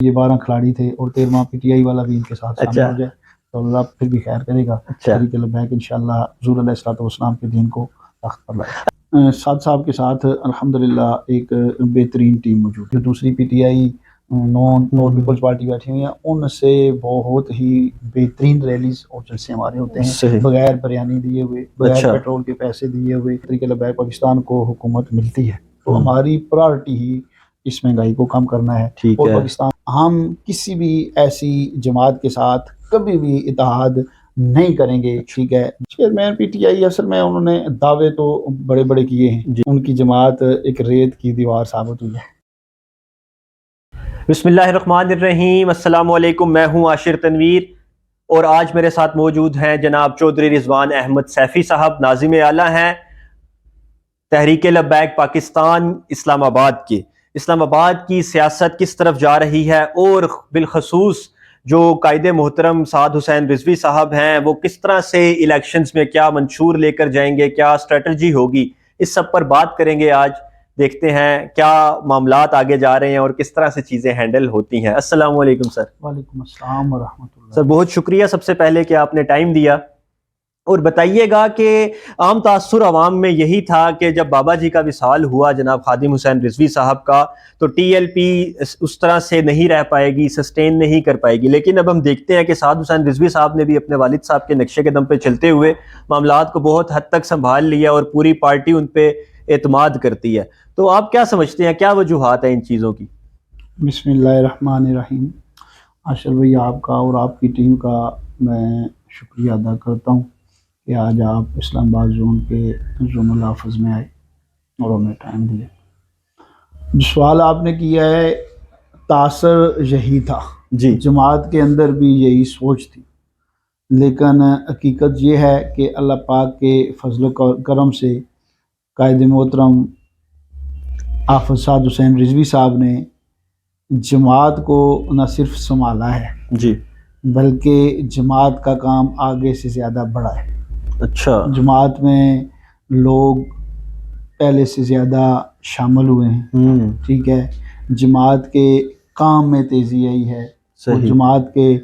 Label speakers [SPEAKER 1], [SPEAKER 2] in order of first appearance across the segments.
[SPEAKER 1] یہ 12 کھلاڑی تھے اور 13واں پی ٹی آئی والا بھی ان کے ساتھ شامل ہو جائے تو اللہ پھر بھی خیر کرے گا. طریق لبیک انشاءاللہ حضور علیہ الصلوۃ والسلام کے دین کو تخت پر لائے. سعد صاحب کے ساتھ الحمدللہ ایک بہترین ٹیم موجود ہے. دوسری پی ٹی آئی نون اور پیپلز پارٹی بیٹھی ہوئی ہیں، ان سے بہت ہی بہترین ریلیز اور جلسے ہمارے ہوتے ہیں بغیر بریانی دیے ہوئے، بغیر پیٹرول کے پیسے دیے ہوئے. طریق لبیک پاکستان کو حکومت ملتی ہے تو ہماری پرائرٹی ہی اس مہنگائی کو کم کرنا ہے. اور پاکستان ہم کسی بھی ایسی جماعت کے ساتھ کبھی بھی اتحاد نہیں کریں گے. ٹھیک ہے، چیئرمین پی ٹی آئی اصل میں انہوں نے دعوے تو بڑے بڑے کیے ہیں، ان کی جماعت ایک ریت کی دیوار ثابت ہوئی ہے.
[SPEAKER 2] بسم اللہ الرحمن الرحیم. السلام علیکم، میں ہوں عاشر تنویر اور آج میرے ساتھ موجود ہیں جناب چودھری رضوان احمد سیفی صاحب، ناظم اعلیٰ ہیں تحریک لبیک پاکستان اسلام آباد کے. اسلام آباد کی سیاست کس طرف جا رہی ہے اور بالخصوص جو قائد محترم سعد حسین رضوی صاحب ہیں وہ کس طرح سے الیکشنز میں کیا منشور لے کر جائیں گے، کیا اسٹریٹجی ہوگی، اس سب پر بات کریں گے آج. دیکھتے ہیں کیا معاملات آگے جا رہے ہیں اور کس طرح سے چیزیں ہینڈل ہوتی ہیں. السلام علیکم سر.
[SPEAKER 1] وعلیکم السلام ورحمۃ اللہ.
[SPEAKER 2] سر بہت شکریہ سب سے پہلے کہ آپ نے ٹائم دیا، اور بتائیے گا کہ عام تاثر عوام میں یہی تھا کہ جب بابا جی کا وصال ہوا جناب خادم حسین رضوی صاحب کا تو ٹی ایل پی اس طرح سے نہیں رہ پائے گی، سسٹین نہیں کر پائے گی. لیکن اب ہم دیکھتے ہیں کہ سعد حسین رضوی صاحب نے بھی اپنے والد صاحب کے نقشے قدم پہ چلتے ہوئے معاملات کو بہت حد تک سنبھال لیا اور پوری پارٹی ان پہ اعتماد کرتی ہے. تو آپ کیا سمجھتے ہیں، کیا وجوہات ہیں ان چیزوں کی؟
[SPEAKER 1] بسم اللہ الرحمن الرحیم. عاشر بھائی، آپ کا اور آپ کی ٹیم کا میں شکریہ ادا کرتا ہوں کہ آج آپ اسلام آباد زون کے زون الحافظ میں آئے اور ہمیں ٹائم دیا. جو سوال آپ نے کیا ہے تاثر یہی تھا
[SPEAKER 2] جی،
[SPEAKER 1] جماعت کے اندر بھی یہی سوچ تھی، لیکن حقیقت یہ ہے کہ اللہ پاک کے فضل و کرم سے قائد محترم حافظ سعد حسین رضوی صاحب نے جماعت کو نہ صرف سنبھالا ہے
[SPEAKER 2] جی،
[SPEAKER 1] بلکہ جماعت کا کام آگے سے زیادہ بڑھا ہے.
[SPEAKER 2] اچھا،
[SPEAKER 1] جماعت میں لوگ پہلے سے زیادہ شامل ہوئے ہیں. ٹھیک ہے، جماعت کے کام میں تیزی آئی ہے اور جماعت کے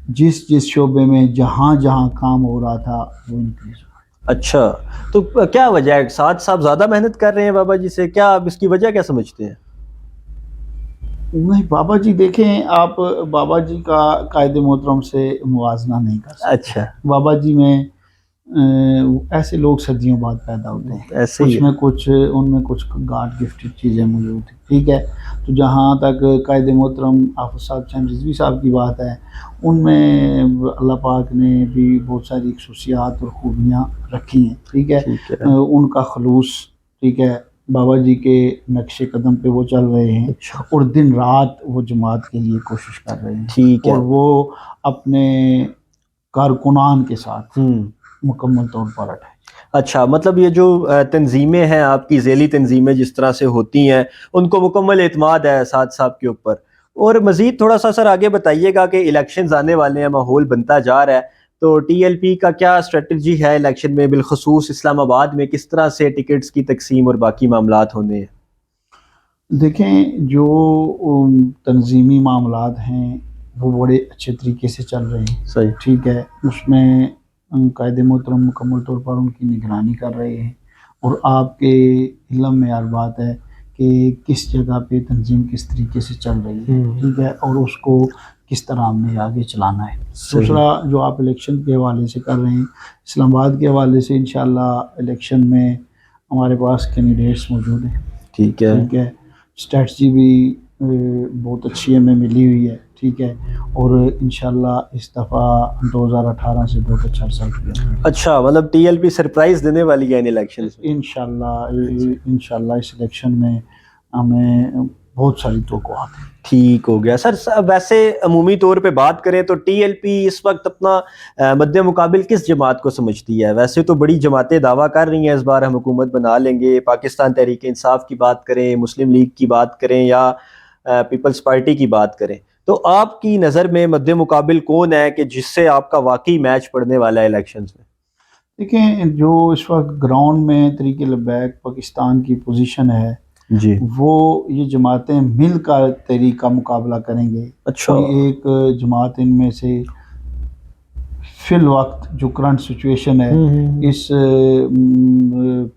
[SPEAKER 1] جس شعبے میں جہاں کام ہو رہا تھا وہ انکریز ہوا.
[SPEAKER 2] اچھا، تو کیا وجہ ہے؟ سعد صاحب زیادہ محنت کر رہے ہیں بابا جی سے، کیا آپ اس کی وجہ کیا سمجھتے ہیں؟
[SPEAKER 1] نہیں، بابا جی دیکھیں، آپ بابا جی کا قائد محترم سے موازنہ نہیں کر سکتے.
[SPEAKER 2] اچھا،
[SPEAKER 1] بابا جی میں ایسے لوگ صدیوں بعد پیدا ہوتے ہیں،
[SPEAKER 2] ایسے ہی
[SPEAKER 1] ان میں کچھ گاڈ گفٹڈ چیزیں موجود ہیں. ٹھیک ہے، تو جہاں تک قائد محترم حافظ صاحب حسین رضوی صاحب کی بات ہے، ان میں اللہ پاک نے بھی بہت ساری خصوصیات اور خوبیاں رکھی ہیں. ٹھیک ہے، ان کا خلوص، ٹھیک ہے، بابا جی کے نقش قدم پہ وہ چل رہے ہیں اور دن رات وہ جماعت کے لیے کوشش کر رہے ہیں اور وہ اپنے کارکنان کے ساتھ مکمل طور پر اٹھے.
[SPEAKER 2] اچھا، مطلب یہ جو تنظیمیں ہیں آپ کی، ذیلی تنظیمیں جس طرح سے ہوتی ہیں، ان کو مکمل اعتماد ہے سعد صاحب کے اوپر. اور مزید تھوڑا سا سر آگے بتائیے گا کہ الیکشنز آنے والے ہیں، ماحول بنتا جا رہا ہے، تو ٹی ایل پی کا کیا اسٹریٹجی ہے الیکشن میں، بالخصوص اسلام آباد میں کس طرح سے ٹکٹس کی تقسیم اور باقی معاملات ہونے ہیں؟
[SPEAKER 1] دیکھیں، جو تنظیمی معاملات ہیں وہ بڑے اچھے طریقے سے چل رہے ہیں.
[SPEAKER 2] صحیح،
[SPEAKER 1] ٹھیک ہے، اس میں قائد محترم مکمل طور پر ان کی نگرانی کر رہے ہیں اور آپ کے علم میں ہر بات ہے کہ کس جگہ پہ تنظیم کس طریقے سے چل رہی ہے. ٹھیک ہے، اور اس کو کس طرح ہم نے آگے چلانا ہے. دوسرا جو آپ الیکشن کے حوالے سے کر رہے ہیں، اسلام آباد کے حوالے سے انشاءاللہ الیکشن میں ہمارے پاس کینڈیڈیٹس موجود ہیں.
[SPEAKER 2] ٹھیک ہے،
[SPEAKER 1] اسٹریٹجی بھی بہت اچھی ہمیں ملی ہوئی ہے. ٹھیک ہے، اور انشاءاللہ اس دفعہ 2018 سے بہت اچھا رزلٹ کیا.
[SPEAKER 2] اچھا، مطلب ٹی ایل پی سرپرائز دینے والی ہے ان الیکشنز میں؟
[SPEAKER 1] انشاءاللہ اس الیکشن میں ہمیں بہت ساری توقعات ہیں.
[SPEAKER 2] ٹھیک ہو گیا سر. ویسے عمومی طور پہ بات کریں تو ٹی ایل پی اس وقت اپنا مد مقابل کس جماعت کو سمجھتی ہے؟ ویسے تو بڑی جماعتیں دعویٰ کر رہی ہیں اس بار ہم حکومت بنا لیں گے، پاکستان تحریک انصاف کی بات کریں، مسلم لیگ کی بات کریں یا پیپلز پارٹی کی بات کریں، تو آپ کی نظر میں مد مقابل کون ہے کہ جس سے آپ کا واقعی میچ پڑنے والا ہے الیکشنز میں؟
[SPEAKER 1] دیکھیں، جو اس وقت گراؤنڈ میں طریق لبیک پاکستان کی پوزیشن ہے
[SPEAKER 2] جی
[SPEAKER 1] وہ یہ جماعتیں مل کر تحریک کا مقابلہ کریں گے.
[SPEAKER 2] اچھا
[SPEAKER 1] کوئی ایک جماعت ان میں سے فی الوقت جو کرنٹ سچویشن ہے اس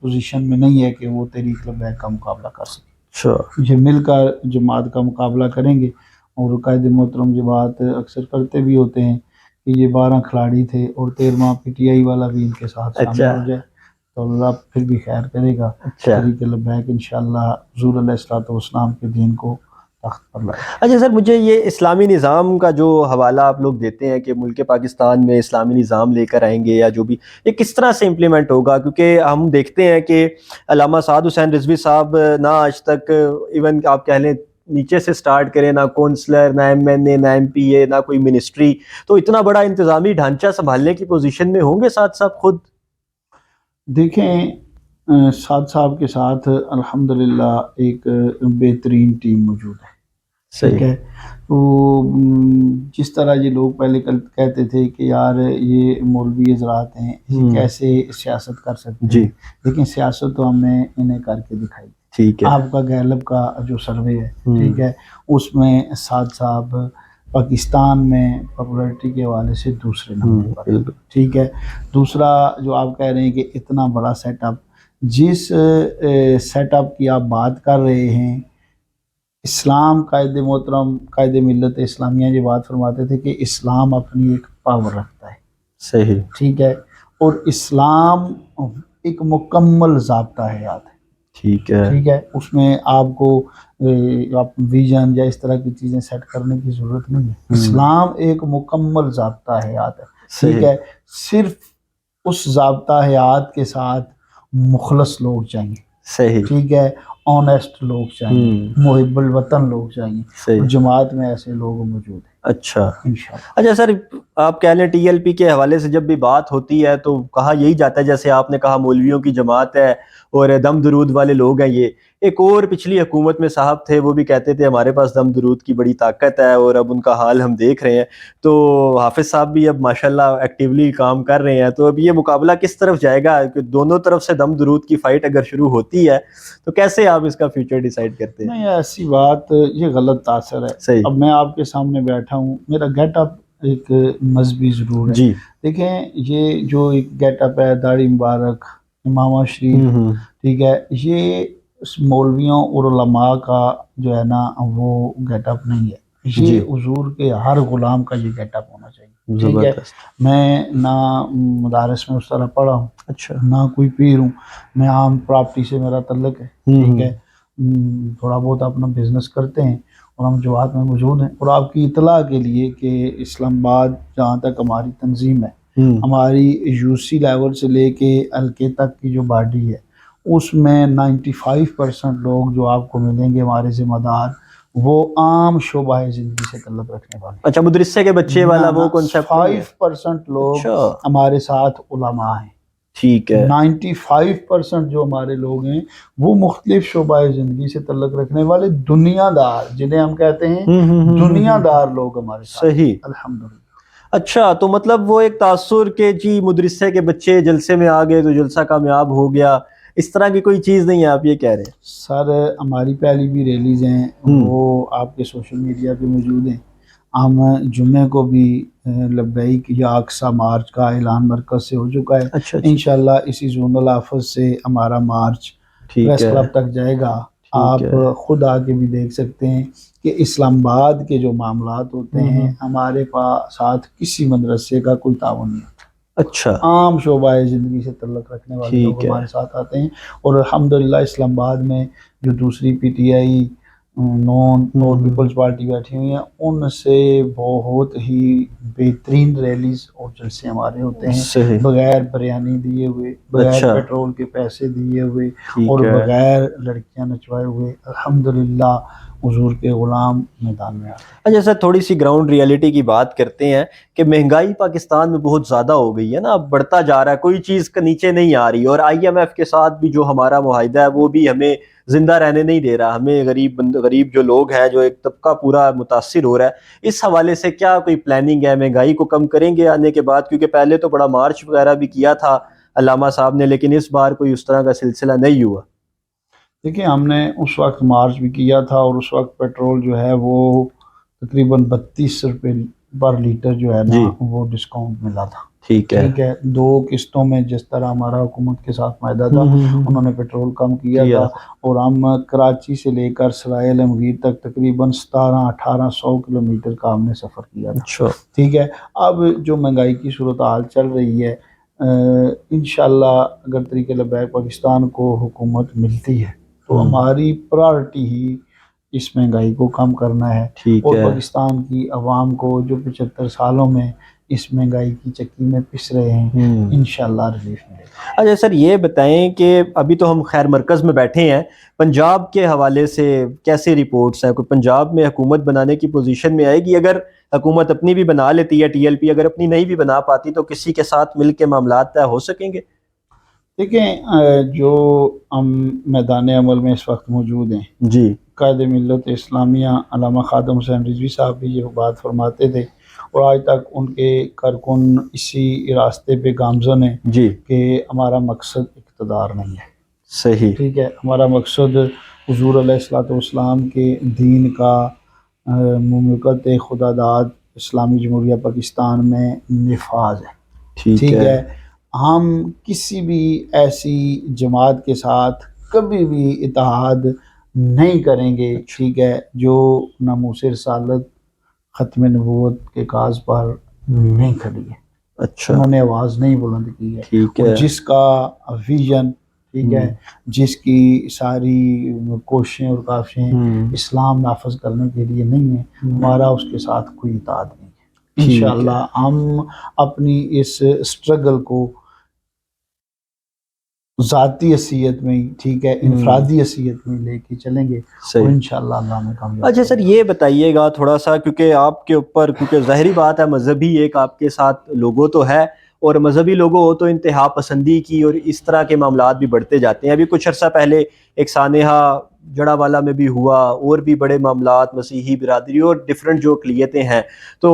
[SPEAKER 1] پوزیشن میں نہیں ہے کہ وہ تحریک لبیک کا مقابلہ کر سکے.
[SPEAKER 2] اچھا
[SPEAKER 1] یہ مل کر جماعت کا مقابلہ کریں گے. اور قائد محترم یہ بات اکثر کرتے بھی ہوتے ہیں کہ یہ 12 کھلاڑی تھے اور 13واں پی ٹی آئی والا بھی ان کے ساتھ شامل
[SPEAKER 2] اچھا
[SPEAKER 1] ہو جائے تو اللہ پھر بھی خیر کرے گا.
[SPEAKER 2] اچھا
[SPEAKER 1] تحریک لبیک انشاءاللہ حضور علیہ الصلوۃ والسلام کے دین کو تخت پر لائے.
[SPEAKER 2] اچھا سر، مجھے یہ اسلامی نظام کا جو حوالہ آپ لوگ دیتے ہیں کہ ملک پاکستان میں اسلامی نظام لے کر آئیں گے یا جو بھی، یہ کس طرح سے امپلیمنٹ ہوگا؟ کیونکہ ہم دیکھتے ہیں کہ علامہ سعد حسین رضوی صاحب نہ آج تک ایون آپ کہہ لیں نیچے سے سٹارٹ کریں، نہ کونسلر، نہ ایم این اے، نہ ایم پی اے، نہ کوئی منسٹری، تو اتنا بڑا انتظامی ڈھانچہ سنبھالنے کی پوزیشن میں ہوں گے سعد صاحب خود؟
[SPEAKER 1] دیکھیں سعد صاحب کے ساتھ الحمدللہ ایک بہترین ٹیم موجود ہے. ٹھیک ہے. تو جس طرح یہ لوگ پہلے کہتے تھے کہ یار یہ مولوی حضرات ہیں یہ کیسے سیاست کر سکتے
[SPEAKER 2] جی
[SPEAKER 1] ہیں، لیکن سیاست تو ہم نے انہیں کر کے دکھائی.
[SPEAKER 2] ٹھیک ہے.
[SPEAKER 1] آپ کا گیلپ کا جو سروے ہے ٹھیک ہے اس میں سعد صاحب پاکستان میں پاپولرٹی کے حوالے سے دوسرے نمبر پر. ٹھیک ہے. دوسرا جو آپ کہہ رہے ہیں کہ اتنا بڑا سیٹ اپ، جس سیٹ اپ کی آپ بات کر رہے ہیں، اسلام قائد محترم قائد ملت اسلامیہ یہ بات فرماتے تھے کہ اسلام اپنی ایک پاور رکھتا ہے.
[SPEAKER 2] صحیح.
[SPEAKER 1] ٹھیک ہے. اور اسلام ایک مکمل ضابطہ حیات ہے.
[SPEAKER 2] ٹھیک ہے.
[SPEAKER 1] ٹھیک ہے. اس میں آپ کو ویژن یا اس طرح کی چیزیں سیٹ کرنے کی ضرورت نہیں ہے. اسلام ایک مکمل ضابطہ حیات ہے. ٹھیک ہے. صرف اس ضابطہ حیات کے ساتھ مخلص لوگ چاہیے.
[SPEAKER 2] صحیح.
[SPEAKER 1] ٹھیک ہے. آنیسٹ لوگ چاہیے، محب الوطن لوگ چاہیے.
[SPEAKER 2] صحیح.
[SPEAKER 1] جماعت میں ایسے لوگ موجود ہیں
[SPEAKER 2] اچھا.
[SPEAKER 1] انشاءاللہ.
[SPEAKER 2] اچھا سر، آپ کہہ لیں ٹی ایل پی کے حوالے سے جب بھی بات ہوتی ہے تو کہا یہی جاتا ہے، جیسے آپ نے کہا مولویوں کی جماعت ہے اور دم درود والے لوگ ہیں. یہ ایک اور پچھلی حکومت میں صاحب تھے، وہ بھی کہتے تھے ہمارے پاس دم درود کی بڑی طاقت ہے، اور اب ان کا حال ہم دیکھ رہے ہیں. تو حافظ صاحب بھی اب ماشاءاللہ ایکٹیولی کام کر رہے ہیں. تو اب یہ مقابلہ کس طرف جائے گا؟ کہ دونوں طرف سے دم درود کی فائٹ اگر شروع ہوتی ہے تو کیسے آپ اس کا فیوچر ڈیسائیڈ کرتے ہیں؟
[SPEAKER 1] نہیں، ایسی بات یہ غلط تاثر ہے.
[SPEAKER 2] صحیح.
[SPEAKER 1] اب میں آپ کے سامنے بیٹھا ہوں، میرا گیٹ اپ ایک مذہبی ضرور ہے.
[SPEAKER 2] جی.
[SPEAKER 1] دیکھیں یہ جو ایک گیٹ اپ ہے، داڑھی مبارک، امامہ شریف، ٹھیک ہے، یہ مولویوں اور علماء کا جو ہے نا وہ گیٹ اپ نہیں ہے. یہ حضور کے ہر غلام کا یہ گیٹ اپ ہونا چاہیے. ٹھیک ہے. میں نہ مدارس میں اس طرح پڑھا ہوں،
[SPEAKER 2] اچھا،
[SPEAKER 1] نہ کوئی پیر ہوں، میں عام پراپرٹی سے میرا تعلق ہے. ٹھیک ہے. تھوڑا بہت اپنا بزنس کرتے ہیں اور ہم جماعت میں موجود ہیں. اور آپ کی اطلاع کے لیے کہ اسلام آباد جہاں تک ہماری تنظیم ہے، ہماری یو سی لیول سے لے کے الکے تک کی جو باڈی ہے، اس میں 95% لوگ جو آپ کو ملیں گے ہمارے ذمہ دار، وہ عام شعبہ زندگی سے تعلق رکھنے والے.
[SPEAKER 2] اچھا، مدرسے کے بچے والا وہ کنسیپٹ
[SPEAKER 1] 5% لوگ ہمارے ساتھ علماء ہیں.
[SPEAKER 2] ٹھیک ہے.
[SPEAKER 1] 95% جو ہمارے لوگ ہیں وہ مختلف شعبہ زندگی سے تعلق رکھنے والے دنیا دار، جنہیں ہم کہتے ہیں دنیا دار لوگ ہمارے ساتھ.
[SPEAKER 2] صحیح.
[SPEAKER 1] الحمدللہ.
[SPEAKER 2] اچھا، تو مطلب وہ ایک تاثر کہ جی مدرسے کے بچے جلسے میں آ گئے تو جلسہ کامیاب ہو گیا، اس طرح کی کوئی چیز نہیں ہے، آپ یہ کہہ رہے ہیں؟
[SPEAKER 1] سر ہماری پہلی بھی ریلیز ہیں وہ آپ کے سوشل میڈیا پہ موجود ہیں. ہم جمعے کو بھی لبیک یا اقصی مارچ کا اعلان مرکز سے ہو چکا ہے.
[SPEAKER 2] اچھا.
[SPEAKER 1] انشاءاللہ اسی زونل آفس سے ہمارا مارچ پریس کلب تک جائے گا. آپ خود آ کے بھی دیکھ سکتے ہیں کہ اسلام آباد کے جو معاملات ہوتے ہیں ہمارے پاس ساتھ کسی مدرسے کا کوئی تعاون نہیں.
[SPEAKER 2] اچھا.
[SPEAKER 1] عام شعبہ زندگی سے تعلق رکھنے والے لوگ ہمارے ساتھ آتے ہیں. اور الحمدللہ اسلام آباد میں جو دوسری پی ٹی آئی نون اور پیپلز پارٹی بیٹھی ہوئی ہیں، ان سے بہت ہی بہترین ریلیز اور جلسے ہمارے ہوتے ہیں، بغیر بریانی دیے ہوئے، بغیر پیٹرول کے پیسے دیے ہوئے، اور بغیر لڑکیاں نچوائے ہوئے. الحمدللہ حضور کے غلام میدان میں آتے ہیں.
[SPEAKER 2] اچھا سر، تھوڑی سی گراؤنڈ ریئلٹی کی بات کرتے ہیں کہ مہنگائی پاکستان میں بہت زیادہ ہو گئی ہے نا، اب بڑھتا جا رہا ہے، کوئی چیز کا نیچے نہیں آ رہی، اور آئی ایم ایف کے ساتھ بھی جو ہمارا معاہدہ ہے وہ بھی ہمیں زندہ رہنے نہیں دے رہا. ہمیں غریب جو لوگ ہیں، جو ایک طبقہ پورا متاثر ہو رہا ہے. اس حوالے سے کیا کوئی پلاننگ ہے؟ مہنگائی کو کم کریں گے آنے کے بعد؟ کیونکہ پہلے تو بڑا مارچ وغیرہ بھی کیا تھا علامہ صاحب نے، لیکن اس بار کوئی اس طرح کا سلسلہ نہیں ہوا.
[SPEAKER 1] دیکھیں ہم نے اس وقت مارچ بھی کیا تھا اور اس وقت پیٹرول جو ہے وہ تقریباً 32 روپے پر لیٹر جو ہے نا
[SPEAKER 2] جی
[SPEAKER 1] وہ ڈسکاؤنٹ ملا تھا.
[SPEAKER 2] ٹھیک ہے.
[SPEAKER 1] ٹھیک ہے, 2 قسطوں میں جس طرح ہمارا حکومت کے ساتھ معاہدہ تھا انہوں نے پیٹرول کم کیا تھا, اور ہم کراچی سے لے کر سرائے عالمگیر تک تقریباً 1700-1800 کلومیٹر کا ہم نے سفر کیا تھا.
[SPEAKER 2] اچھا.
[SPEAKER 1] ٹھیک ہے, اب جو مہنگائی کی صورتحال چل رہی ہے انشاءاللہ اگر طریق لبیک پاکستان کو حکومت ملتی ہے تو ہماری پرائرٹی ہی اس مہنگائی کو کم کرنا ہے, اور پاکستان کی عوام کو جو 75 سالوں میں اس مہنگائی کی چکی میں پس رہے ہیں انشاءاللہ ریلیف ملے گا.
[SPEAKER 2] اچھا سر یہ بتائیں کہ ابھی تو ہم خیر مرکز میں بیٹھے ہیں, پنجاب کے حوالے سے کیسے رپورٹس ہیں؟ کوئی پنجاب میں حکومت بنانے کی پوزیشن میں آئے گی؟ اگر حکومت اپنی بھی بنا لیتی ہے ٹی ایل پی اگر اپنی نہیں بھی بنا پاتی تو کسی کے ساتھ مل کے معاملات طے ہو سکیں گے؟
[SPEAKER 1] دیکھیں جو ہم میدان عمل میں اس وقت موجود ہیں
[SPEAKER 2] جی,
[SPEAKER 1] قائد ملت اسلامیہ علامہ خادم حسین رضوی صاحب بھی یہ بات فرماتے تھے, اور آج تک ان کے کارکن اسی راستے پہ گامزن ہیں
[SPEAKER 2] جی
[SPEAKER 1] کہ ہمارا مقصد اقتدار نہیں ہے.
[SPEAKER 2] صحیح.
[SPEAKER 1] ٹھیک ہے, ہمارا مقصد حضور علیہ الصلوۃ والسلام کے دین کا مملکت خدا داد اسلامی جمہوریہ پاکستان میں نفاذ ہے. ٹھیک ہے, ہم کسی بھی ایسی جماعت کے ساتھ کبھی بھی اتحاد نہیں کریں گے, ٹھیک ہے, جو ناموس رسالت ختم نبوت کے کاز پر نہیں کھڑی ہے.
[SPEAKER 2] اچھا,
[SPEAKER 1] انہوں نے آواز نہیں بلند کی ہے.
[SPEAKER 2] ٹھیک
[SPEAKER 1] اور
[SPEAKER 2] ہے.
[SPEAKER 1] جس کا ویژن, ٹھیک ہے, جس کی ساری کوششیں اور کاوشیں اسلام نافذ کرنے کے لیے نہیں ہیں, ہمارا اس کے ساتھ کوئی اطاعت نہیں ہے. انشاءاللہ ہم اپنی اس اسٹرگل کو ذاتی حیثیت میں, ٹھیک ہے, انفرادی حیثیت میں لے کے چلیں گے, اور انشاءاللہ اللہ ہمیں کامیاب.
[SPEAKER 2] اچھا سر یہ بتائیے گا تھوڑا سا, کیونکہ آپ کے اوپر کیونکہ ظاہری بات ہے مذہبی ایک آپ کے ساتھ لوگو تو ہے, اور مذہبی لوگوں ہو تو انتہا پسندی کی اور اس طرح کے معاملات بھی بڑھتے جاتے ہیں. ابھی کچھ عرصہ پہلے ایک سانحہ جڑا والا میں بھی ہوا, اور بھی بڑے معاملات مسیحی برادری اور ڈیفرنٹ جو اقلیتیں ہیں, تو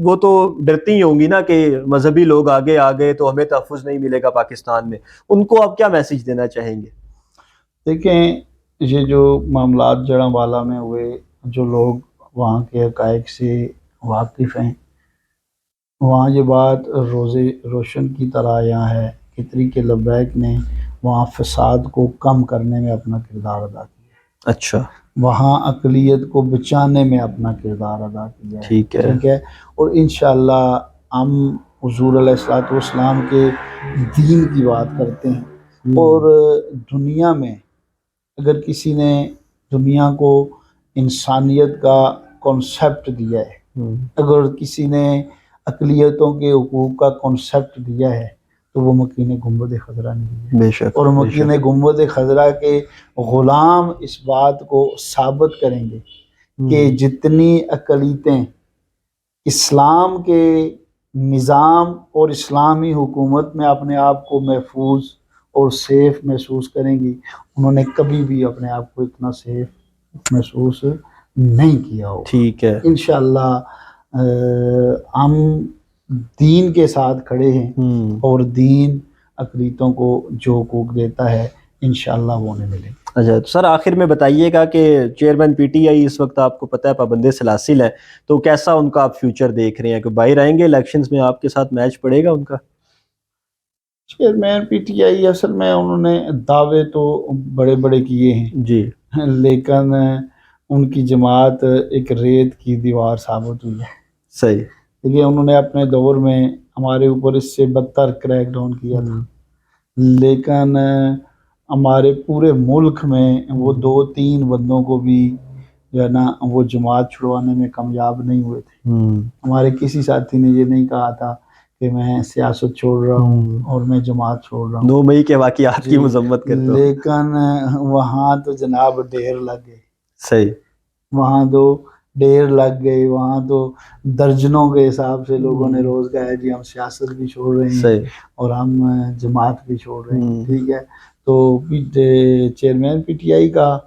[SPEAKER 2] وہ تو ڈرتی ہی ہوں گی نا کہ مذہبی لوگ آگے آ گئے تو ہمیں تحفظ نہیں ملے گا پاکستان میں. ان کو آپ کیا میسیج دینا چاہیں گے؟
[SPEAKER 1] دیکھیں یہ جو معاملات جڑا والا میں ہوئے, جو لوگ وہاں کے حقائق سے واقف ہیں, وہاں یہ بات روشن کی طرح یہاں ہے کہ طریق لبیک نے وہاں فساد کو کم کرنے میں اپنا کردار ادا کیا.
[SPEAKER 2] اچھا,
[SPEAKER 1] وہاں اقلیت کو بچانے میں اپنا کردار ادا کیا ہے.
[SPEAKER 2] ٹھیک ہے.
[SPEAKER 1] ٹھیک ہے, اور انشاءاللہ ہم حضور علیہ الصلوۃ والسلام کے دین کی بات کرتے ہیں, اور دنیا میں اگر کسی نے دنیا کو انسانیت کا کانسیپٹ دیا ہے, اگر کسی نے اقلیتوں کے حقوق کا کانسیپٹ دیا ہے, تو وہ مکین گنبد خضرا نہیں ہے.
[SPEAKER 2] بے شک.
[SPEAKER 1] اور مکین گنبد خضرا کے غلام اس بات کو ثابت کریں گے کہ جتنی اقلیتیں اسلام کے نظام اور اسلامی حکومت میں اپنے آپ کو محفوظ اور سیف محسوس کریں گی, انہوں نے کبھی بھی اپنے آپ کو اتنا سیف محسوس نہیں کیا ہو.
[SPEAKER 2] ٹھیک ہے.
[SPEAKER 1] انشاءاللہ ہم دین کے ساتھ کھڑے ہیں, اور دین اقلیتوں کو جو حقوق دیتا ہے انشاءاللہ وہ انہیں ملے.
[SPEAKER 2] اچھا سر آخر میں بتائیے گا کہ چیئرمین پی ٹی آئی اس وقت آپ کو پتہ ہے پابند سلاسل ہے, تو کیسا ان کا آپ فیوچر دیکھ رہے ہیں؟ کہ باہر آئیں گے الیکشنز میں, آپ کے ساتھ میچ پڑے گا ان کا؟
[SPEAKER 1] چیئرمین پی ٹی آئی اصل میں انہوں نے دعوے تو بڑے بڑے کیے ہیں
[SPEAKER 2] جی,
[SPEAKER 1] لیکن ان کی جماعت ایک ریت کی دیوار ثابت ہوئی ہے.
[SPEAKER 2] صحیح.
[SPEAKER 1] دیکھیے انہوں نے اپنے دور میں ہمارے اوپر اس سے بدتر کریک ڈاؤن کیا تھا, لیکن ہمارے پورے ملک میں وہ 2-3 بندوں کو بھی جو ہے نا وہ جماعت چھڑوانے میں کامیاب نہیں ہوئے تھے. ہمارے کسی ساتھی نے یہ نہیں کہا تھا کہ میں سیاست چھوڑ رہا ہوں اور میں جماعت چھوڑ رہا ہوں.
[SPEAKER 2] 9 مئی کے واقعات کی مذمت کرتا ہوں.
[SPEAKER 1] لیکن وہاں تو جناب ڈھیر لگ گئے.
[SPEAKER 2] صحیح.
[SPEAKER 1] وہاں تو ڈھیر لگ گئے, وہاں تو درجنوں کے حساب سے لوگوں نے روز کہا ہے جی ہم سیاست بھی چھوڑ رہے ہیں اور ہم جماعت بھی چھوڑ رہے ہیں. ٹھیک ہے, تو چیئرمین پی ٹی آئی کا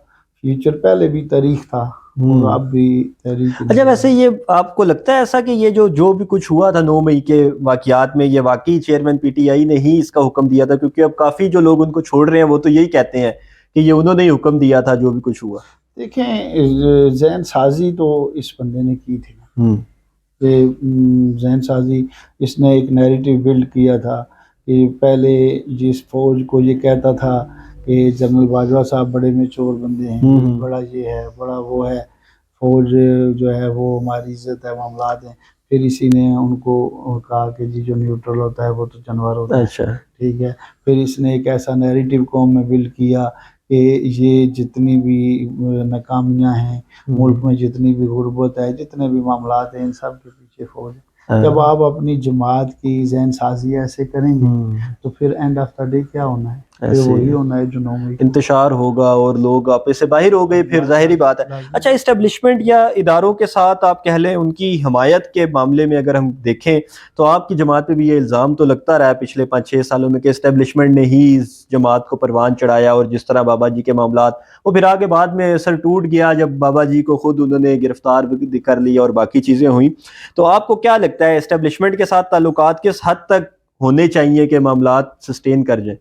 [SPEAKER 1] فیوچر پہلے بھی تاریخ تھا اور اب بھی تاریخ.
[SPEAKER 2] اچھا ویسے یہ آپ کو لگتا ہے ایسا کہ یہ جو بھی کچھ ہوا تھا 9 مئی کے واقعات میں, یہ واقعی چیئرمین پی ٹی آئی نے ہی اس کا حکم دیا تھا؟ کیونکہ اب کافی جو لوگ ان کو چھوڑ رہے ہیں وہ تو یہی کہتے ہیں کہ یہ انہوں نے ہی حکم دیا تھا جو بھی کچھ ہوا؟
[SPEAKER 1] دیکھیں ذہن سازی تو اس بندے نے کی تھی کہ ذہن سازی اس نے ایک نیریٹو بلڈ کیا تھا کہ پہلے جس فوج کو یہ کہتا تھا کہ جنرل باجوہ صاحب بڑے میچور بندے ہیں، بڑا یہ ہے، بڑا وہ ہے، فوج جو ہے وہ ہماری عزت ہے، معاملات ہیں، پھر اسی نے ان کو کہا کہ جی جو نیوٹرل ہوتا ہے وہ تو جانور ہوتا ہے،
[SPEAKER 2] اچھا
[SPEAKER 1] ٹھیک ہے۔ پھر اس نے ایک ایسا نیریٹو قوم میں بلڈ کیا کہ یہ جتنی بھی ناکامیاں ہیں ملک میں، جتنی بھی غربت ہے، جتنے بھی معاملات ہیں، ان سب کے پیچھے فوج ہے۔ جب آپ اپنی جماعت کی ذہن سازی ایسے کریں گے تو پھر اینڈ آف دا ڈے کیا ہونا ہے؟ پھر وہی ہونا ہے جو 9 مئی
[SPEAKER 2] انتشار ہوگا اور لوگ آپس سے باہر ہو گئے، پھر ظاہری بات ہے۔ اچھا، اسٹیبلشمنٹ یا اداروں کے ساتھ آپ کہہ لیں ان کی حمایت کے معاملے میں اگر ہم دیکھیں تو آپ کی جماعت پہ بھی یہ الزام تو لگتا رہا ہے پچھلے 5-6 سالوں میں کہ اسٹیبلشمنٹ نے ہی اس جماعت کو پروان چڑھایا، اور جس طرح بابا جی کے معاملات وہ پھر آگے بعد میں سر ٹوٹ گیا جب بابا جی کو خود انہوں نے گرفتار بھی کر لیا اور باقی چیزیں ہوئیں۔ تو آپ کو کیا لگتا ہے اسٹیبلشمنٹ کے ساتھ تعلقات کس حد تک ہونے چاہیے کہ معاملات سسٹین کر جائیں؟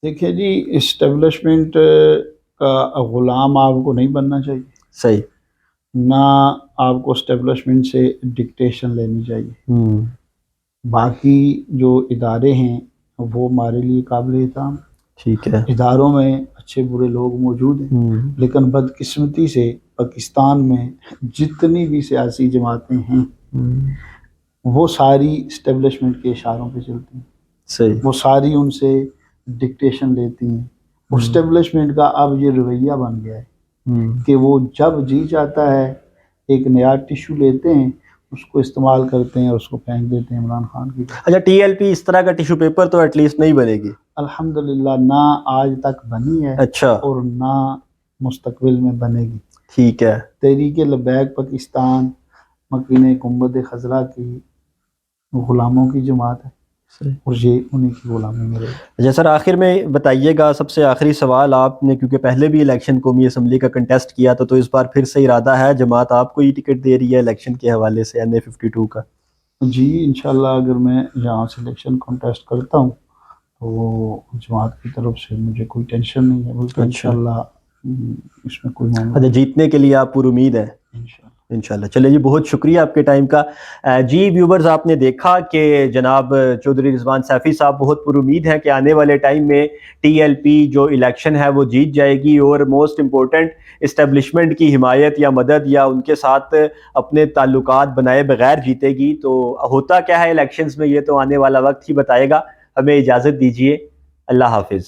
[SPEAKER 1] دیکھیں جی، اسٹیبلشمنٹ کا غلام آپ کو نہیں بننا چاہیے،
[SPEAKER 2] صحیح،
[SPEAKER 1] نہ آپ کو اسٹیبلشمنٹ سے ڈکٹیشن لینی چاہیے۔ باقی جو ادارے ہیں وہ ہمارے لیے قابل احترام،
[SPEAKER 2] ٹھیک ہے،
[SPEAKER 1] اداروں میں اچھے برے لوگ موجود ہیں، لیکن بدقسمتی سے پاکستان میں جتنی بھی سیاسی جماعتیں ہیں وہ ساری اسٹیبلشمنٹ کے اشاروں پہ چلتی ہیں،
[SPEAKER 2] صحیح،
[SPEAKER 1] وہ ساری ان سے ڈکٹیشن لیتی ہیں۔ اور اسٹیبلشمنٹ کا اب یہ رویہ بن گیا ہے کہ وہ جب جی چاہتا ہے ایک نیا ٹیشو لیتے ہیں، اس کو استعمال کرتے ہیں اور اس کو پھینک دیتے ہیں عمران خان کی طرف۔
[SPEAKER 2] اچھا، ٹی ایل پی اس طرح کا ٹیشو پیپر تو ایٹ لیسٹ نہیں بنے گی؟
[SPEAKER 1] الحمدللہ نہ آج تک بنی ہے
[SPEAKER 2] اچھا،
[SPEAKER 1] اور نہ مستقبل میں بنے گی۔
[SPEAKER 2] ٹھیک ہے،
[SPEAKER 1] تحریک لبیک پاکستان مکین گنبد خضرا کی غلاموں کی جماعت ہے اور یہ انہیں کی غلامی میں رہے گی۔
[SPEAKER 2] اچھا سر، آخر میں بتائیے گا، سب سے آخری سوال، آپ نے کیونکہ پہلے بھی الیکشن قومی اسمبلی کا کنٹیسٹ کیا تھا تو اس بار پھر سے ارادہ ہے جماعت آپ کو ہی ٹکٹ دے رہی ہے الیکشن کے حوالے سے NA52 کا؟
[SPEAKER 1] جی انشاءاللہ اگر میں یہاں سے الیکشن کنٹیسٹ کرتا ہوں تو جماعت کی طرف سے مجھے کوئی ٹینشن نہیں ہے، بلکہ انشاءاللہ اس میں کوئی معاملہ
[SPEAKER 2] اچھا، جیتنے کے لیے آپ پر امید ہے انشاءاللہ۔ چلے جی، بہت شکریہ آپ کے ٹائم کا۔ جی ویورز، آپ نے دیکھا کہ جناب چودھری رضوان سیفی صاحب بہت پر امید ہیں کہ آنے والے ٹائم میں TLP جو الیکشن ہے وہ جیت جائے گی، اور موسٹ امپورٹنٹ اسٹیبلشمنٹ کی حمایت یا مدد یا ان کے ساتھ اپنے تعلقات بنائے بغیر جیتے گی۔ تو ہوتا کیا ہے الیکشنز میں یہ تو آنے والا وقت ہی بتائے گا۔ ہمیں اجازت دیجیے، اللہ حافظ۔